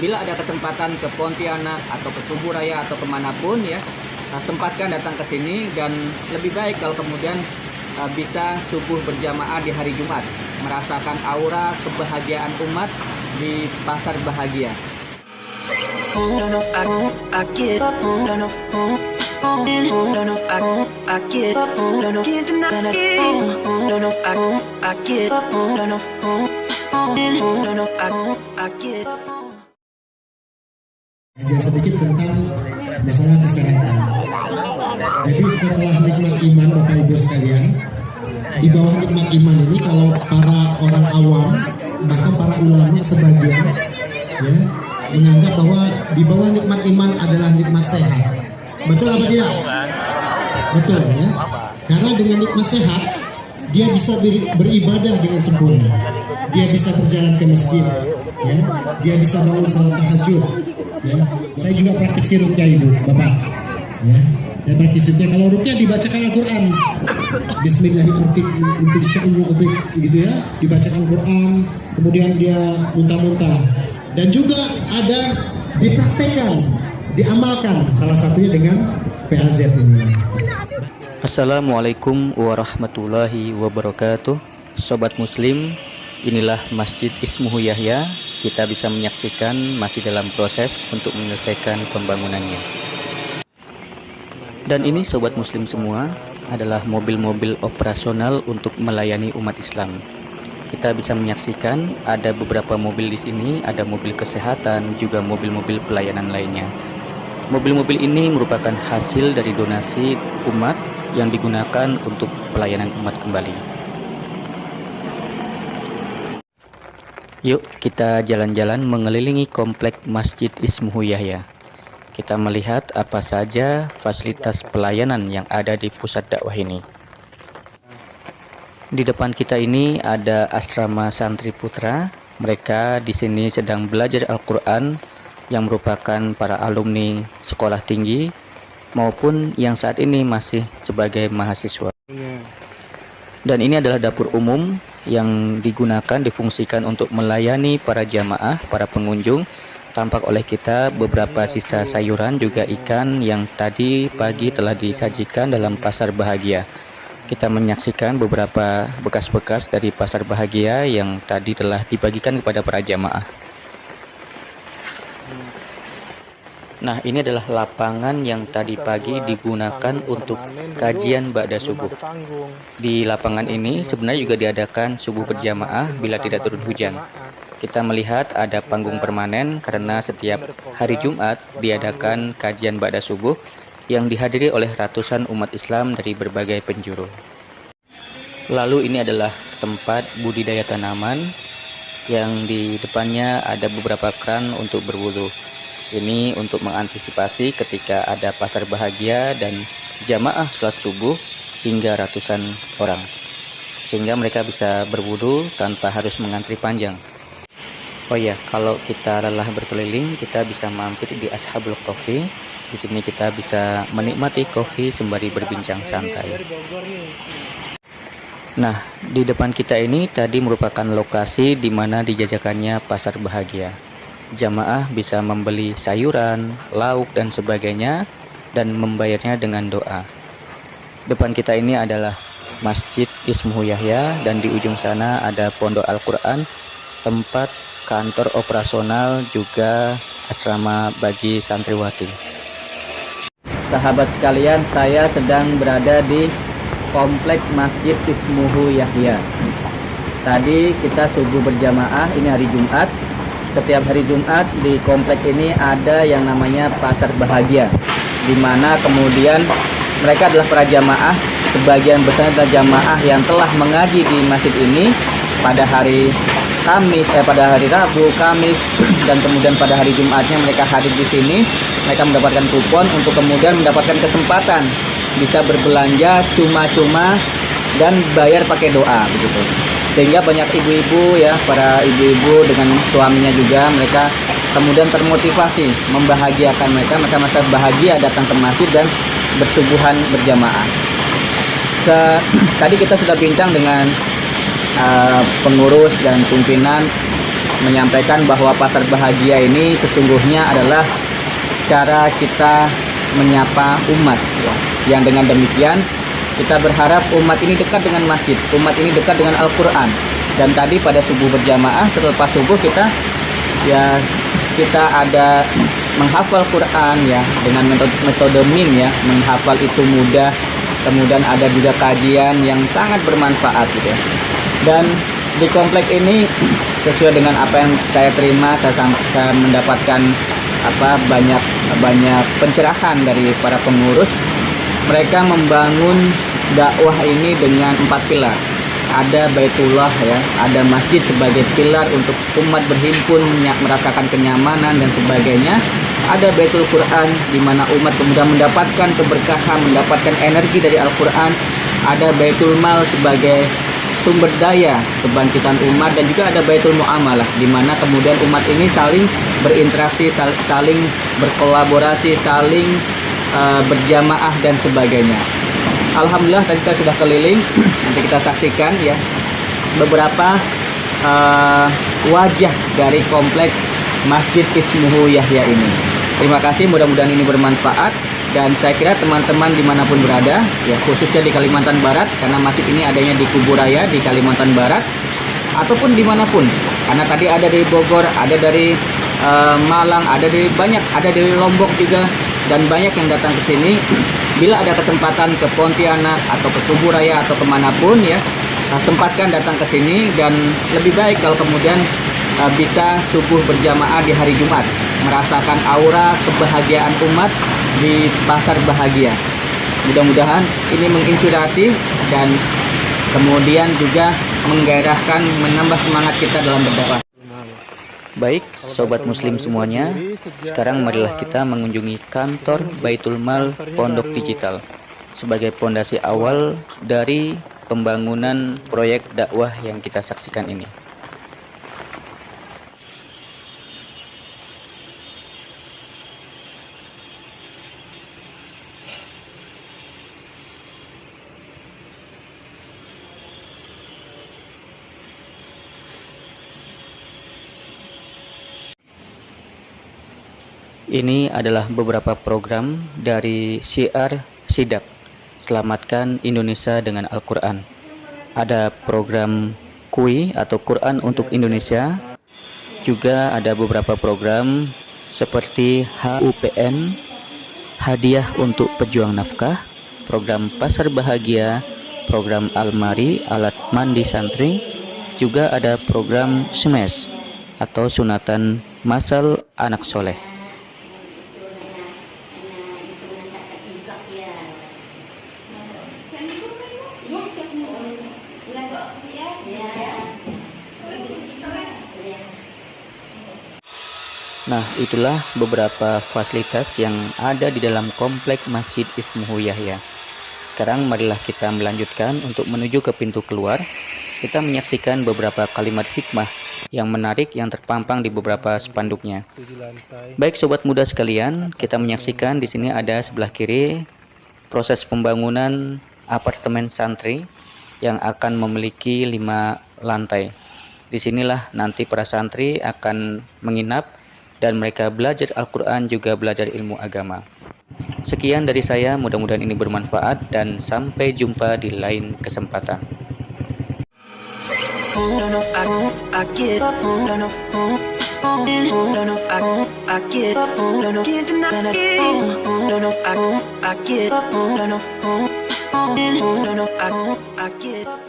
bila ada kesempatan ke Pontianak atau ke Tugu Raya atau kemanapun ya, sempatkan datang ke sini. Dan lebih baik kalau kemudian bisa subuh berjamaah di hari Jumat, merasakan aura kebahagiaan umat di pasar bahagia. Ajar sedikit tentang masalah kesehatan. Jadi setelah nikmat iman Bapak Ibu sekalian, di bawah nikmat iman ini kalau para orang awam bahkan para ulama sebagian ya menganggap bahwa di bawah nikmat iman adalah nikmat sehat. Betul apa tidak? Betul ya. Karena dengan nikmat sehat dia bisa beribadah dengan sempurna. Dia bisa berjalan ke masjid, ya. Dia bisa bangun salat tahajud. Ya. Saya juga praktisi ruqyah itu, Bapak. Ya. Saya praktisi ruqyah. Kalau ruqyah dibacakan Al-Qur'an. Bismillahirrahmanirrahim gitu ya, dibacakan Al-Qur'an, kemudian dia muntah-muntah. Dan juga ada dipraktekkan, diamalkan, salah satunya dengan PAZ ini. Assalamualaikum warahmatullahi wabarakatuh. Sobat Muslim, inilah Masjid Ismuhu Yahya. Kita bisa menyaksikan masih dalam proses untuk menyelesaikan pembangunannya. Dan ini Sobat Muslim semua adalah mobil-mobil operasional untuk melayani umat Islam. Kita bisa menyaksikan ada beberapa mobil di sini, ada mobil kesehatan, juga mobil-mobil pelayanan lainnya. Mobil-mobil ini merupakan hasil dari donasi umat yang digunakan untuk pelayanan umat kembali. Yuk kita jalan-jalan mengelilingi komplek Masjid Ismuhu Yahya. Kita melihat apa saja fasilitas pelayanan yang ada di pusat dakwah ini. Di depan kita ini ada asrama santri putra. Mereka di sini sedang belajar Al-Quran yang merupakan para alumni sekolah tinggi maupun yang saat ini masih sebagai mahasiswa. Dan ini adalah dapur umum yang digunakan, difungsikan untuk melayani para jamaah, para pengunjung. Tampak oleh kita beberapa sisa sayuran juga ikan yang tadi pagi telah disajikan dalam pasar bahagia. Kita menyaksikan beberapa bekas-bekas dari pasar bahagia yang tadi telah dibagikan kepada para jamaah. Nah, ini adalah lapangan yang tadi pagi digunakan untuk kajian ba'da subuh. Di lapangan ini sebenarnya juga diadakan subuh berjamaah bila tidak turun hujan. Kita melihat ada panggung permanen karena setiap hari Jumat diadakan kajian ba'da subuh yang dihadiri oleh ratusan umat Islam dari berbagai penjuru. Lalu ini adalah tempat budidaya tanaman yang di depannya ada beberapa keran untuk berwudu. Ini untuk mengantisipasi ketika ada pasar bahagia dan jamaah sholat subuh hingga ratusan orang, sehingga mereka bisa berwudu tanpa harus mengantri panjang. Oh ya, kalau kita lelah berkeliling, kita bisa mampir di Ashabul Coffee. Di sini kita bisa menikmati kopi sembari berbincang santai. Nah, di depan kita ini tadi merupakan lokasi di mana dijajakannya pasar bahagia. Jamaah bisa membeli sayuran, lauk, dan sebagainya dan membayarnya dengan doa. Depan kita ini adalah Masjid Ismuhu Yahya dan di ujung sana ada Pondok Al-Quran, tempat kantor operasional juga asrama bagi santriwati. Sahabat sekalian, saya sedang berada di komplek Masjid Ismuhu Yahya. Tadi kita subuh berjamaah, ini hari Jumat. Setiap hari Jumat di komplek ini ada yang namanya pasar bahagia, di mana kemudian mereka adalah para jamaah, sebagian besar adalah jamaah yang telah mengaji di masjid ini pada hari Kamis, pada hari Rabu, Kamis, dan kemudian pada hari Jumatnya mereka hadir di sini. Mereka mendapatkan kupon untuk kemudian mendapatkan kesempatan bisa berbelanja cuma-cuma dan bayar pakai doa begitu. Sehingga banyak ibu-ibu ya, para ibu-ibu dengan suaminya juga, mereka kemudian termotivasi membahagiakan mereka merasa bahagia datang ke masjid dan bersubuhan berjamaah. Tadi kita sudah bincang dengan pengurus dan pimpinan menyampaikan bahwa pasar bahagia ini sesungguhnya adalah cara kita menyapa umat, ya. Yang dengan demikian kita berharap umat ini dekat dengan masjid, umat ini dekat dengan Al-Quran. Dan tadi pada subuh berjamaah, setelah subuh kita ada menghafal Quran, ya, dengan metode mim, ya. Menghafal itu mudah. Kemudian ada juga kajian yang sangat bermanfaat, gitu ya. Dan di komplek ini sesuai dengan apa yang saya terima, saya mendapatkan banyak pencerahan dari para pengurus. Mereka membangun dakwah ini dengan 4 pilar. Ada Baitullah, ya, ada masjid sebagai pilar untuk umat berhimpun, merasakan kenyamanan dan sebagainya. Ada Baitul Quran di mana umat kemudian mendapatkan keberkahan, mendapatkan energi dari Al-Quran. Ada Baitul Mal sebagai sumber daya kebangkitan umat, dan juga ada Baitul Muamalah di mana kemudian umat ini saling berinteraksi, saling berkolaborasi, saling berjamaah dan sebagainya. Alhamdulillah tadi saya sudah keliling. Nanti kita saksikan, ya, beberapa wajah dari komplek Masjid Ismuhu Yahya ini. Terima kasih, mudah-mudahan ini bermanfaat. Dan saya kira teman-teman dimanapun berada, ya, khususnya di Kalimantan Barat, karena masjid ini adanya di Kuburaya di Kalimantan Barat, ataupun dimanapun, karena tadi ada dari Bogor, ada dari Malang, ada dari Lombok juga, dan banyak yang datang ke sini. Bila ada kesempatan ke Pontianak atau ke Kuburaya atau kemanapun, ya, sempatkan datang ke sini. Dan lebih baik kalau kemudian bisa subuh berjamaah di hari Jumat, merasakan aura kebahagiaan umat di pasar bahagia. Mudah-mudahan ini menginspirasi dan kemudian juga menggairahkan, menambah semangat kita dalam berdakwah. Baik, sobat muslim semuanya, sekarang marilah kita mengunjungi kantor Baitul Mal Pondok Digital sebagai pondasi awal dari pembangunan proyek dakwah yang kita saksikan ini. Ini adalah beberapa program dari Syiar Sidak, Selamatkan Indonesia dengan Al-Quran. Ada program KUI atau Quran untuk Indonesia. Juga ada beberapa program seperti HUPN, Hadiah untuk Pejuang Nafkah, program Pasar Bahagia, program Almari, Alat Mandi Santri. Juga ada program SMES atau Sunatan Masal Anak Soleh. Nah, itulah beberapa fasilitas yang ada di dalam komplek Masjid Ismuhu Yahya. Sekarang marilah kita melanjutkan untuk menuju ke pintu keluar. Kita menyaksikan beberapa kalimat hikmah yang menarik yang terpampang di beberapa spanduknya. Baik sobat muda sekalian, kita menyaksikan di sini ada sebelah kiri proses pembangunan apartemen santri yang akan memiliki 5 lantai. Disinilah nanti para santri akan menginap dan mereka belajar Al-Quran, juga belajar ilmu agama. Sekian dari saya, mudah-mudahan ini bermanfaat dan sampai jumpa di lain kesempatan. I get up.